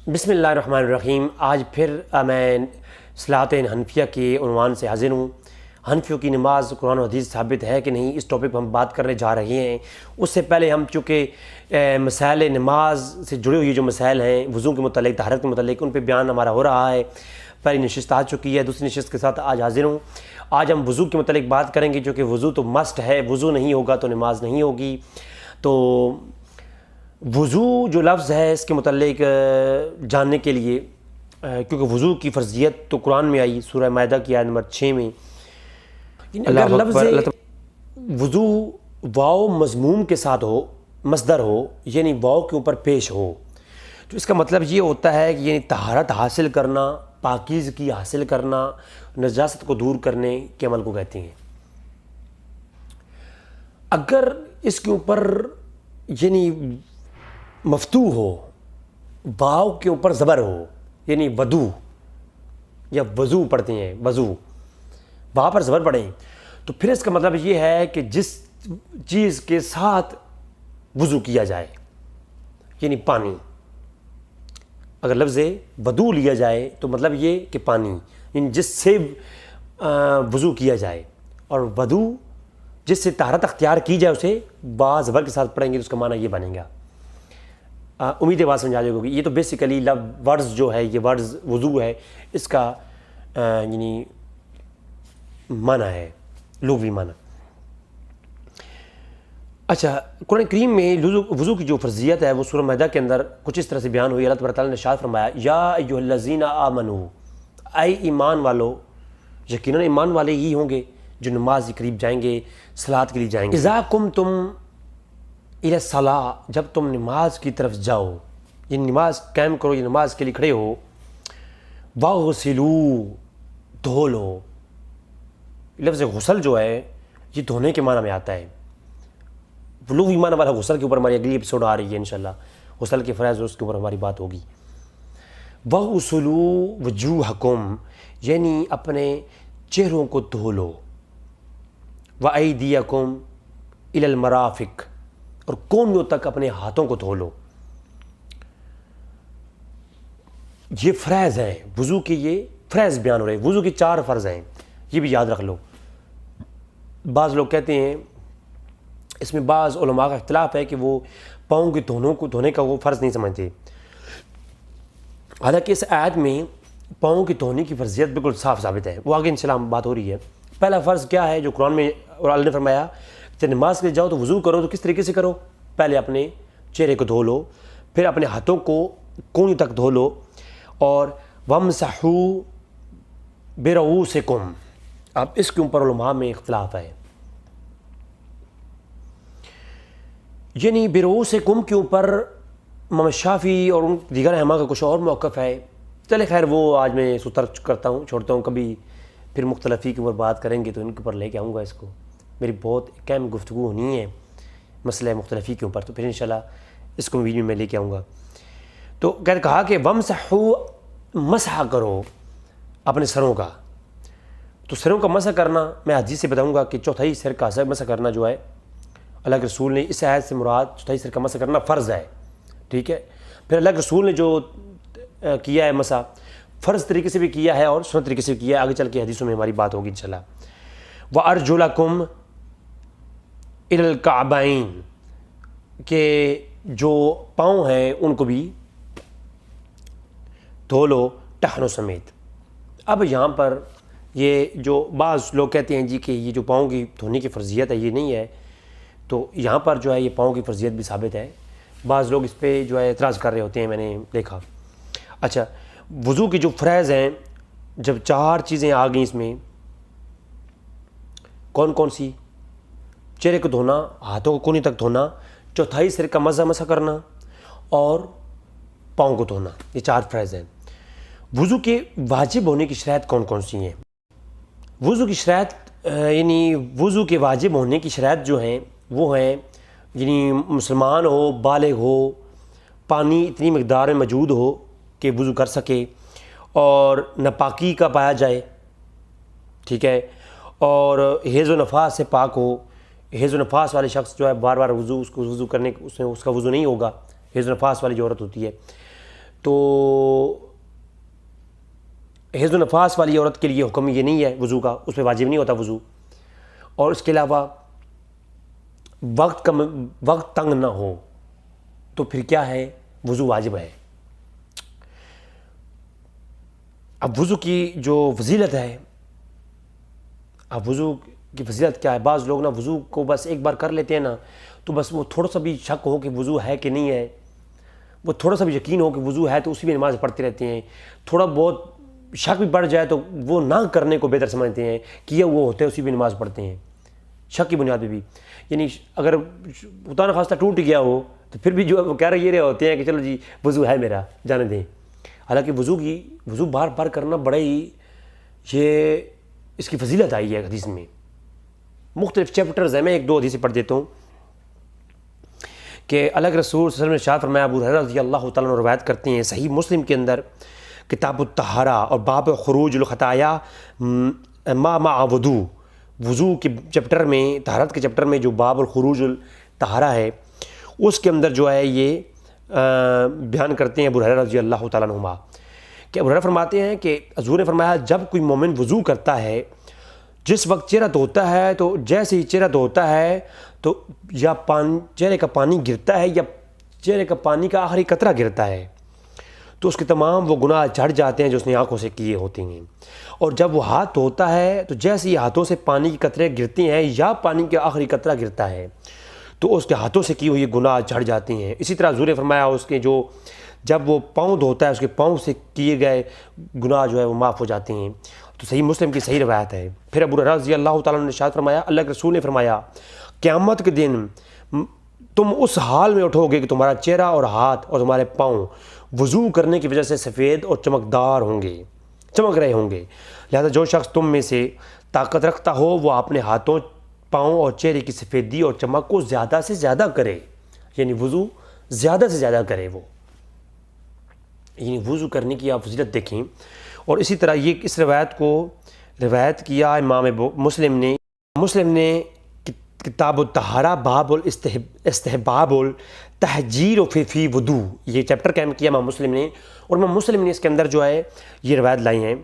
بسم اللہ الرحمن الرحیم۔ آج پھر میں صلاۃ حنفیہ کے عنوان سے حاضر ہوں۔ حنفیوں کی نماز قرآن و حدیث ثابت ہے کہ نہیں، اس ٹاپک پر ہم بات کرنے جا رہے ہیں۔ اس سے پہلے ہم چونکہ مسائل نماز سے جڑے ہوئے جو مسائل ہیں وضو کے متعلق، طہارت کے متعلق، ان پہ بیان ہمارا ہو رہا ہے۔ پہلی نشست آ چکی ہے، دوسری نشست کے ساتھ آج حاضر ہوں۔ آج ہم وضو کے متعلق بات کریں گے، چونکہ وضو تو مسٹ ہے، وضو نہیں ہوگا تو نماز نہیں ہوگی۔ تو وضو جو لفظ ہے اس کے متعلق جاننے کے لیے، کیونکہ وضو کی فرضیت تو قرآن میں آئی، سورہ مائدہ کی آیت نمبر 6 میں۔ اگر لفظ وضو واو مضموم کے ساتھ ہو، مصدر ہو، یعنی واو کے اوپر پیش ہو، تو اس کا مطلب یہ ہوتا ہے کہ یعنی طہارت حاصل کرنا، پاکیزگی حاصل کرنا، نجاست کو دور کرنے کے عمل کو کہتے ہیں۔ اگر اس کے اوپر یعنی مفتوح ہو، واو کے اوپر زبر ہو، یعنی ودو یا وضو پڑھتے ہیں، وضو وہاں پر زبر پڑھیں، تو پھر اس کا مطلب یہ ہے کہ جس چیز کے ساتھ وضو کیا جائے، یعنی پانی۔ اگر لفظ ودو لیا جائے تو مطلب یہ کہ پانی، یعنی جس سے وضو کیا جائے، اور ودو جس سے طہارت اختیار کی جائے اسے با زبر کے ساتھ پڑھیں گے تو اس کا معنی یہ بنے گا۔ امید ہے بات سمجھا جائے گی۔ یہ تو بیسیکلی ورڈز جو ہے، یہ ورڈز وضو ہے، اس کا یعنی معنی ہے، لغوی معنی۔ اچھا، قرآن کریم میں وضو کی جو فرضیت ہے وہ سورہ مائدہ کے اندر کچھ اس طرح سے بیان ہوئی۔ اللہ تبارک تعالیٰ نے ارشاد فرمایا، یا ایھا الذین آمنوا، اے ایمان والو، یقیناً ایمان والے ہی ہوں گے جو نماز کے قریب جائیں گے، صلاۃ کے لیے جائیں گے۔ اذا قمتم الی الصلاۃ، جب تم نماز کی طرف جاؤ، یہ نماز قائم کرو، یہ نماز کے لیے کھڑے ہو، واغسلوا، دھو لو۔ لفظ غسل جو ہے یہ دھونے کے معنی میں آتا ہے۔ لغوی معنی والا غسل کے اوپر ہماری اگلی ایپیسوڈ آ رہی ہے انشاءاللہ، غسل کے فرائض اس کے اوپر ہماری بات ہوگی۔ واغسلوا وجوہکم، یعنی اپنے چہروں کو دھو لو، وایدیکم الی المرافق، اور کونوں تک اپنے ہاتھوں کو دھو لو۔ یہ فرائض ہیں وضو کے، یہ فرائض بیان ہو رہے ہیں۔ وضو کے 4 فرض ہیں، یہ بھی یاد رکھ لو۔ بعض لوگ کہتے ہیں، اس میں بعض علماء کا اختلاف ہے کہ وہ پاؤں کے دھونے کا وہ فرض نہیں سمجھتے۔ حالانکہ اس آیت میں پاؤں کے دھونے کی فرضیت بالکل صاف ثابت ہے، وہ آگے انشاءاللہ بات ہو رہی ہے۔ پہلا فرض کیا ہے جو قرآن میں اور اللہ نے فرمایا کہ نماز کے جاؤ تو وضو کرو، تو کس طریقے سے کرو؟ پہلے اپنے چہرے کو دھو لو، پھر اپنے ہاتھوں کو کونوں تک دھو لو، اور وامسحوا برؤوسکم۔ اب اس کے اوپر علماء میں اختلاف ہے، یعنی برؤوسکم کے اوپر امام شافعی اور ان دیگر ائمہ کا کچھ اور موقف ہے۔ چلے خیر، وہ آج میں اس کو ترک کرتا ہوں، چھوڑتا ہوں، کبھی پھر مختلفی کے اوپر بات کریں گے تو ان کے اوپر لے کے آؤں گا اس کو۔ میری بہت اہم گفتگو ہونی ہے مسئلہ مختلفی کے اوپر، تو پھر انشاءاللہ اس کو ویڈیو میں لے کے آؤں گا۔ تو کہا کہ وامسحوا، مسح کرو اپنے سروں کا۔ تو سروں کا مسح کرنا میں حدیث سے بتاؤں گا کہ چوتھائی سر کا مسح کرنا جو ہے، اللہ کے رسول نے اس آیت سے مراد چوتھائی سر کا مسح کرنا فرض ہے، ٹھیک ہے۔ پھر اللہ کے رسول نے جو کیا ہے مسح، فرض طریقے سے بھی کیا ہے اور سنت طریقے سے بھی کیا ہے، آگے چل کے حدیثوں میں ہماری بات ہوگی انشاءاللہ۔ وَأَرْجُلَكُمْ إِلَى الْكَعْبَيْنِ، کہ جو پاؤں ہیں ان کو بھی دھو لو ٹخنوں سمیت۔ اب یہاں پر یہ جو بعض لوگ کہتے ہیں جی کہ یہ جو پاؤں کی دھونے کی فرضیت ہے یہ نہیں ہے، تو یہاں پر جو ہے یہ پاؤں کی فرضیت بھی ثابت ہے۔ بعض لوگ اس پہ جو ہے اعتراض کر رہے ہوتے ہیں، میں نے دیکھا۔ اچھا، وضو کی جو فرائض ہیں، جب 4 چیزیں آ گئیں اس میں، کون کون سی؟ چہرے کو دھونا، ہاتھوں کو کونی تک دھونا، چوتھائی سر کا مسح کرنا، اور پاؤں کو دھونا، یہ 4 فرائض ہیں۔ وضو کے واجب ہونے کی شرائط کون کون سی ہیں؟ وضو کی شرائط یعنی وضو کے واجب ہونے کی شرائط جو ہیں وہ ہیں، یعنی مسلمان ہو، بالغ ہو، پانی اتنی مقدار میں موجود ہو کہ وضو کر سکے، اور ناپاکی کا پایا جائے، ٹھیک ہے، اور حیض و نفاس سے پاک ہو۔ حیض و نفاس والے شخص جو ہے بار بار اس کو وضو کرنے اس کا وضو نہیں ہوگا، حیض و نفاس والی جو عورت ہوتی ہے، تو حیض و نفاس والی عورت کے لیے حکم یہ نہیں ہے وضو کا، اس پہ واجب نہیں ہوتا وضو، اور اس کے علاوہ وقت تنگ نہ ہو تو پھر کیا ہے، وضو واجب ہے۔ اب وضو کی جو فضیلت ہے، اب وضو کی فضیلت کیا ہے، بعض لوگ نا وضو کو بس ایک بار کر لیتے ہیں نا تو بس وہ تھوڑا سا بھی شک ہو کہ وضو ہے کہ نہیں ہے، وہ تھوڑا سا بھی یقین ہو کہ وضو ہے تو اسی میں نماز پڑھتے رہتے ہیں، تھوڑا بہت شک بھی بڑھ جائے تو وہ نہ کرنے کو بہتر سمجھتے ہیں، کیا وہ ہوتے ہیں اسی میں نماز پڑھتے ہیں شک کی بنیاد پہ بھی۔ یعنی اگر خدا نخواستہ ٹوٹ گیا ہو تو پھر بھی جو وہ کہہ رہے ہوتے ہیں کہ چلو جی وضو ہے میرا، جانے دیں۔ حالانکہ وضو بار بار کرنا بڑا ہی، یہ اس کی فضیلت آئی ہے حدیث میں، مختلف چیپٹرز ہیں، میں ایک دو حدیثیں پڑھ دیتا ہوں کہ اللہ کے رسول صلی اللہ علیہ وسلم نے ارشاد فرمایا، ابو ہریرہ رضی اللہ تعالیٰ عنہ روایت کرتے ہیں صحیح مسلم کے اندر کتاب الطہارہ اور باب خروج الخطایا مع وضو، وضو کے چیپٹر میں، طہارت کے چیپٹر میں جو باب الخروج الطہارہ ہے اس کے اندر جو ہے یہ بیان کرتے ہیں ابو ہریرہ رضی اللہ تعالیٰ عنہ کہ ابو ہریرہ فرماتے ہیں کہ حضور نے فرمایا جب کوئی مومن وضو کرتا ہے، جس وقت چہرہ دھوتا ہے تو جیسے ہی چہرہ دھوتا ہے تو یا چہرے کا پانی گرتا ہے یا چہرے کا پانی کا آخری قطرہ گرتا ہے تو اس کے تمام وہ گناہ جھڑ جاتے ہیں جو اس نے آنکھوں سے کیے ہوتے ہیں، اور جب وہ ہاتھ دھوتا ہے تو جیسے ہی ہاتھوں سے پانی کے قطرے گرتے ہیں یا پانی کا آخری قطرہ گرتا ہے تو اس کے ہاتھوں سے کی ہوئی گناہ جھڑ جاتے ہیں۔ اسی طرح حضور نے فرمایا اس کے جو جب وہ پاؤں دھوتا ہے اس کے پاؤں سے کیے گئے گناہ جو ہے وہ معاف ہو جاتے ہیں۔ تو صحیح مسلم کی صحیح روایت ہے۔ پھر ابو ہریرہ رضی اللہ تعالیٰ نے ارشاد فرمایا، اللہ کے رسول نے فرمایا قیامت کے دن تم اس حال میں اٹھو گے کہ تمہارا چہرہ اور ہاتھ اور تمہارے پاؤں وضو کرنے کی وجہ سے سفید اور چمکدار ہوں گے، چمک رہے ہوں گے، لہذا جو شخص تم میں سے طاقت رکھتا ہو وہ اپنے ہاتھوں، پاؤں اور چہرے کی سفیدی اور چمک کو زیادہ سے زیادہ کرے، یعنی وضو زیادہ سے زیادہ کرے، وہ یعنی وضو کرنے کی آپ فضیلت دیکھیں۔ اور اسی طرح یہ اس روایت کو روایت کیا امام مسلم نے کتاب الطہارہ باب استحباب التحجیر فی وضو، یہ چیپٹر قائم کیا امام مسلم نے، اور امام مسلم نے اس کے اندر جو ہے یہ روایت لائی ہیں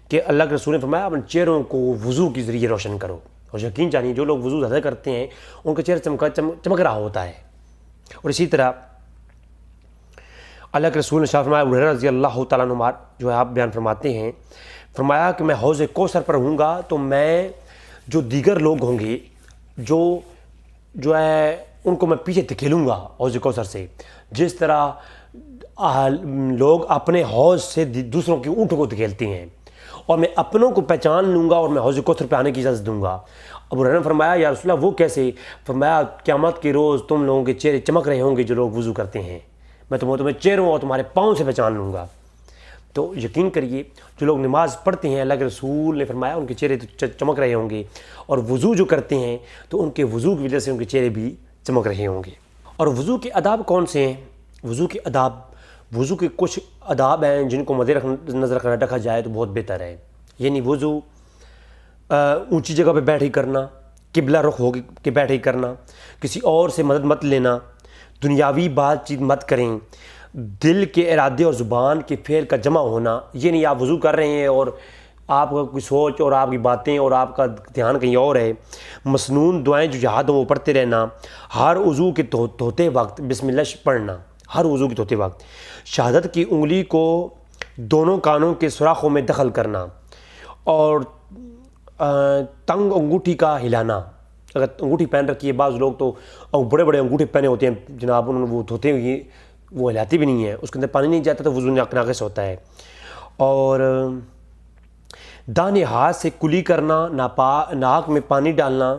کہ اللہ کے رسول نے فرمایا اپنے چہروں کو وضو کے ذریعے روشن کرو، اور یقین جانیے جو لوگ وضو زیادہ کرتے ہیں ان کا چہرہ چمک رہا ہوتا ہے۔ اور اسی طرح اللہ کے رسول نے فرمایا، ابو ہریرہ رضی اللہ تعالیٰ عنہ جو ہے آپ بیان فرماتے ہیں، فرمایا کہ میں حوض کوثر پر ہوں گا تو میں جو دیگر لوگ ہوں گے جو ہے ان کو میں پیچھے دھکیلوں گا حوض کوثر سے، جس طرح لوگ اپنے حوض سے دوسروں کی اونٹ کو دھکیلتے ہیں، اور میں اپنوں کو پہچان لوں گا اور میں حوض کوثر پہ آنے کی اجازت دوں گا۔ ابو ہریرہ نے فرمایا یا رسول اللہ وہ کیسے؟ فرمایا قیامت کے روز تم لوگوں کے چہرے چمک رہے ہوں گے جو لوگ وضو کرتے ہیں، میں تمہیں چہروں اور تمہارے پاؤں سے پہچان لوں گا۔ تو یقین کریے جو لوگ نماز پڑھتے ہیں اللہ کے رسول نے فرمایا ان کے چہرے تو چمک رہے ہوں گے، اور وضو جو کرتے ہیں تو ان کے وضو کی وجہ سے ان کے چہرے بھی چمک رہے ہوں گے۔ اور وضو کے آداب کون سے ہیں؟ وضو کے کچھ آداب ہیں جن کو مد نظر رکھا جائے تو بہت بہتر ہے، یعنی وضو اونچی جگہ پہ بیٹھ ہی کرنا، قبلہ رخ ہو کے بیٹھ ہی کرنا، کسی اور سے مدد مت لینا، دنیاوی بات چیت مت کریں، دل کے ارادے اور زبان کے فعل کا جمع ہونا، یہ نہیں آپ وضو کر رہے ہیں اور آپ کا کوئی سوچ اور آپ کی باتیں اور آپ کا دھیان کہیں اور ہے۔ مسنون دعائیں جو یاد ہوں وہ پڑھتے رہنا، ہر وضو کے دھوتے وقت بسم اللہ پڑھنا، ہر وضو کے دھوتے وقت شہادت کی انگلی کو دونوں کانوں کے سوراخوں میں دخل کرنا، اور تنگ انگوٹھی کا ہلانا، اگر انگوٹھی پہن رکھی ہے بعض لوگ تو بڑے بڑے انگوٹھے پہنے ہوتے ہیں جناب، انہوں نے وہ دھوتے ہوئے وہ ہلاتی بھی نہیں ہے، اس کے اندر پانی نہیں جاتا تو وضو ناقص ہوتا ہے۔ اور دانے ہاتھ سے کلی کرنا، ناک میں پانی ڈالنا،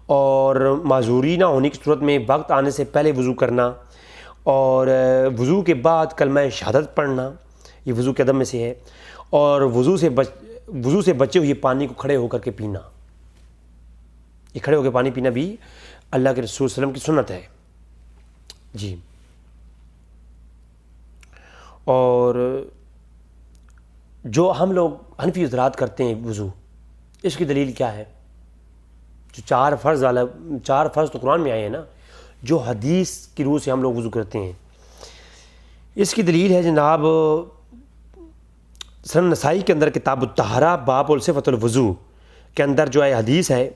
اور معذوری نہ ہونے کی صورت میں وقت آنے سے پہلے وضو کرنا، اور وضو کے بعد کلمہ شہادت پڑھنا، یہ وضو کے ادب میں سے ہے، اور وضو سے بچے ہوئے پانی کو کھڑے ہو کر کے پینا، یہ کھڑے ہو کے پانی پینا بھی اللہ کے رسول صلی اللہ علیہ وسلم کی سنت ہے جی۔ اور جو ہم لوگ حنفی حضرات کرتے ہیں وضو، اس کی دلیل کیا ہے؟ جو چار فرض تو قرآن میں آئے ہیں نا، جو حدیث کی روح سے ہم لوگ وضو کرتے ہیں اس کی دلیل ہے جناب سنن نسائی کے اندر کتاب الطہارہ باب صفۃ الوضو کے اندر جو ہے حدیث ہے،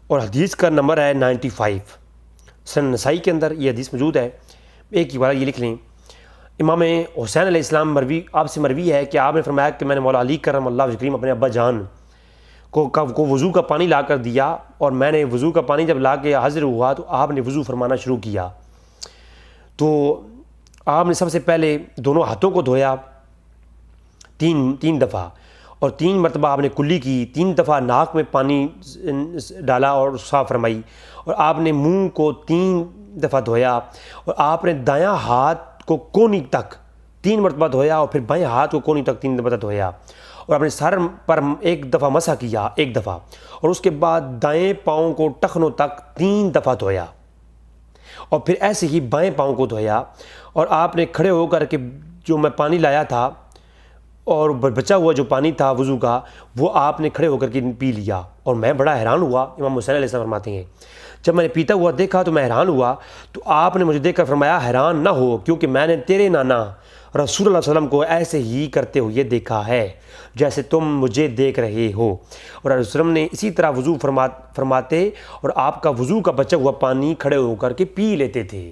اور حدیث کا نمبر ہے 95۔ سنن نسائی کے اندر یہ حدیث موجود ہے۔ ایک ہی بار یہ لکھ لیں، امام حسین علیہ السلام مروی آپ سے مروی ہے کہ آپ نے فرمایا کہ میں نے مولا علی کرم اللہ وجہ کریم اپنے ابا جان کو وضو کا پانی لا کر دیا، اور میں نے وضو کا پانی جب لا کے حاضر ہوا تو آپ نے وضو فرمانا شروع کیا۔ تو آپ نے سب سے پہلے دونوں ہاتھوں کو دھویا تین دفعہ، اور 3 مرتبہ آپ نے کلی کی، 3 دفعہ ناک میں پانی ڈالا اور صاف فرمائی، اور آپ نے منہ کو 3 دفعہ دھویا، اور آپ نے دایاں ہاتھ کو کونی تک 3 مرتبہ دھویا، اور پھر بائیں ہاتھ کو کونی تک 3 مرتبہ دھویا، اور اپنے سر پر 1 دفعہ مسح کیا 1 دفعہ، اور اس کے بعد دائیں پاؤں کو ٹخنوں تک 3 دفعہ دھویا، اور پھر ایسے ہی بائیں پاؤں کو دھویا، اور آپ نے کھڑے ہو کر کے جو میں پانی لایا تھا اور بچا ہوا جو پانی تھا وضو کا، وہ آپ نے کھڑے ہو کر کے پی لیا، اور میں بڑا حیران ہوا۔ امام حسین علیہ السلام فرماتے ہیں جب میں نے پیتا ہوا دیکھا تو میں حیران ہوا، تو آپ نے مجھے دیکھ کر فرمایا حیران نہ ہو، کیونکہ میں نے تیرے نانا رسول اللہ صلی اللہ علیہ وسلم کو ایسے ہی کرتے ہوئے دیکھا ہے جیسے تم مجھے دیکھ رہے ہو، اور علیہ وسلم نے اسی طرح وضو فرماتے اور آپ کا وضو کا بچا ہوا پانی کھڑے ہو کر کے پی لیتے تھے۔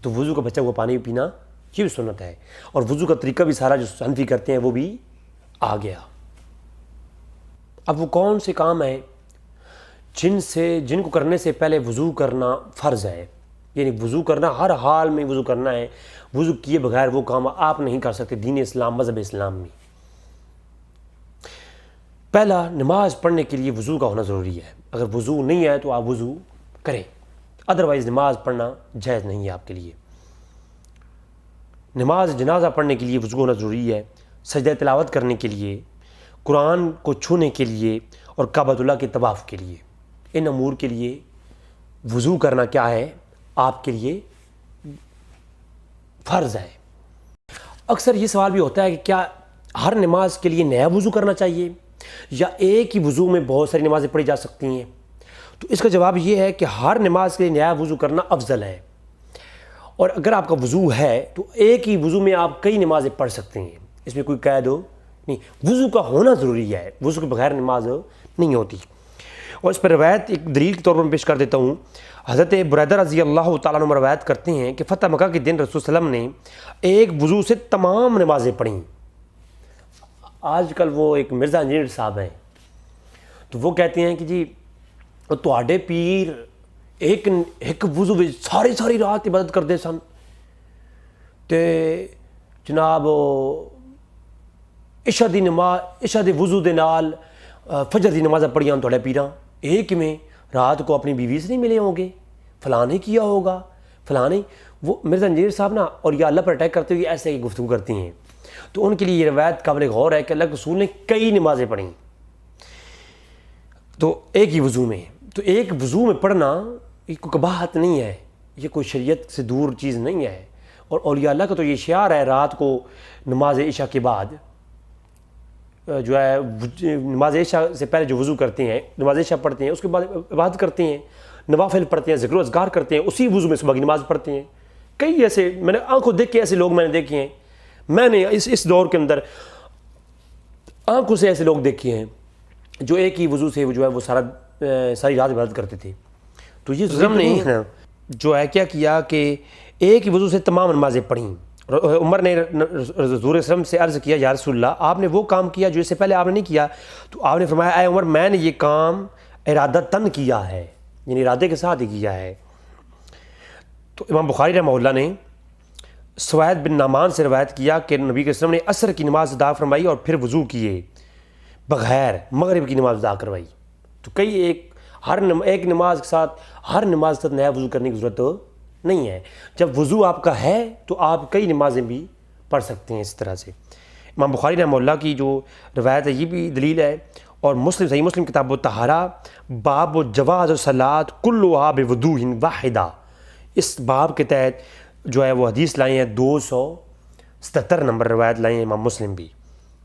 تو وضو کا بچا ہوا پانی پینا یہ بھی سنت ہے، اور وضو کا طریقہ بھی سارا جو حنفی کرتے ہیں وہ بھی آ گیا۔ اب وہ کون سے کام ہیں جن کو کرنے سے پہلے وضو کرنا فرض ہے، یعنی وضو کرنا ہر حال میں وضو کرنا ہے، وضو کیے بغیر وہ کام آپ نہیں کر سکتے دین اسلام مذہب اسلام میں۔ پہلا، نماز پڑھنے کے لیے وضو کا ہونا ضروری ہے۔ اگر وضو نہیں ہے تو آپ وضو کریں، ادروائز نماز پڑھنا جائز نہیں ہے آپ کے لیے۔ نماز جنازہ پڑھنے کے لیے وضو ہونا ضروری ہے، سجدہ تلاوت کرنے کے لیے، قرآن کو چھونے کے لیے، اور کعبۃ اللہ کے طواف کے لیے۔ ان امور کے لیے وضو کرنا کیا ہے آپ کے لیے فرض ہے۔ اکثر یہ سوال بھی ہوتا ہے کہ کیا ہر نماز کے لیے نیا وضو کرنا چاہیے، یا ایک ہی وضو میں بہت ساری نمازیں پڑھی جا سکتی ہیں؟ تو اس کا جواب یہ ہے کہ ہر نماز کے لیے نیا وضو کرنا افضل ہے، اور اگر آپ کا وضو ہے تو ایک ہی وضو میں آپ کئی نمازیں پڑھ سکتے ہیں، اس میں کوئی قید ہو نہیں۔ وضو کا ہونا ضروری ہے، وضو کے بغیر نماز نہیں ہوتی۔ اور اس پر روایت ایک دلیل کے طور پر میں پیش کر دیتا ہوں۔ حضرت بریدہ رضی اللہ تعالیٰ عنہ روایت کرتے ہیں کہ فتح مکہ کے دن رسول صلی اللہ علیہ وسلم نے ایک وضو سے تمام نمازیں پڑھیں۔ آج کل وہ ایک مرزا انجینئر صاحب ہیں، تو وہ کہتے ہیں کہ جی تواڈے پیر ایک وضو میں ساری رات عبادت کرتے سن، تے جناب عشاء دے وضو دے نال فجر دی نمازاں پڑھیاں تواڈے پیراں، ایک میں رات کو اپنی بیوی سے نہیں ملے ہوں گے، فلاں نے کیا ہوگا، فلاں نے۔ وہ مرزا انجینئر صاحب نا اور یا اللہ پر اٹیک کرتے ہوئے ایسے ہی گفتگو کرتی ہیں، تو ان کے لیے یہ روایت قابل غور ہے کہ اللہ کے رسول نے کئی نمازیں پڑھیں تو ایک ہی وضو میں۔ تو ایک وضو میں پڑھنا یہ کوئی قباحت نہیں ہے، یہ کوئی شریعت سے دور چیز نہیں ہے، اور اولیاء اللہ کا تو یہ شعار ہے رات کو نماز عشاء کے بعد جو ہے نماز عشاء سے پہلے جو وضو کرتے ہیں، نماز عشاء پڑھتے ہیں، اس کے بعد عبادت کرتے ہیں، نوافل پڑھتے ہیں، ذکر و اذکار کرتے ہیں، اسی وضو میں صبح کی نماز پڑھتے ہیں۔ کئی ایسے میں نے آنکھوں دیکھ کے ایسے لوگ میں نے دیکھے ہیں، میں نے اس دور کے اندر آنکھوں سے ایسے لوگ دیکھے ہیں جو ایک ہی وضو سے جو ہے وہ ساری رات عبادت کرتے تھے۔ تو یہ ظلم نہیں ہے جو ہے کیا کہ ایک ہی وضو سے تمام نمازیں پڑھیں۔ عمر نے حضور وسلم سے عرض کیا یا رسول اللہ آپ نے وہ کام کیا جو اس سے پہلے آپ نے نہیں کیا، تو آپ نے فرمایا اے عمر میں نے یہ کام ارادتاً کیا ہے، یعنی ارادے کے ساتھ ہی کیا ہے۔ تو امام بخاری رحمہ اللہ نے سوید بن نعمان سے روایت کیا کہ نبی کے وسلم نے عصر کی نماز ادا فرمائی اور پھر وضو کیے بغیر مغرب کی نماز ادا کروائی۔ تو ایک نماز کے ساتھ ہر نماز کے ساتھ نیا وضو کرنے کی ضرورت نہیں ہے۔ جب وضو آپ کا ہے تو آپ کئی نمازیں بھی پڑھ سکتے ہیں اس طرح سے۔ امام بخاری رحمہ اللہ کی جو روایت ہے یہ بھی دلیل ہے، اور صحیح مسلم کتاب الطہارہ باب جواز الصلاۃ کلھا بوضوء واحدہ، اس باب کے تحت جو ہے وہ حدیث لائے ہیں 277 نمبر روایت لائے ہیں امام مسلم بھی۔